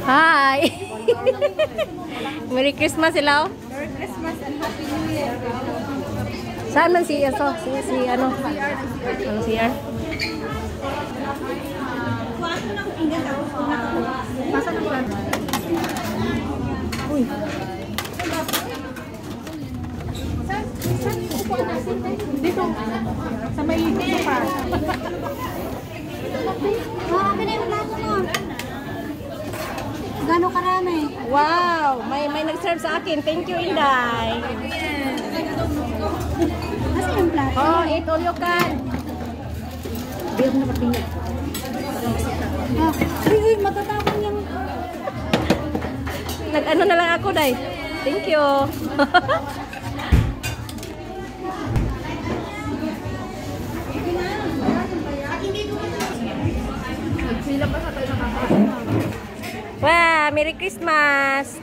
Hi! Merry Christmas, hello? Merry Christmas and Happy New Year. Saan man si ano? Ang CR? Masa na ba? Uy. Saan upuan natin? Dito. Sa may pa. Marami na yung plato mo. Gano'ng karami? Wow! May nag-serve sa akin. Thank you, Inday. Kasi yung plato. Oh, eat all you can. Di ako nakatingin. Uy, matatapon yung... Nag-ano na lang ako, Day. Thank you. Wow, Merry Christmas!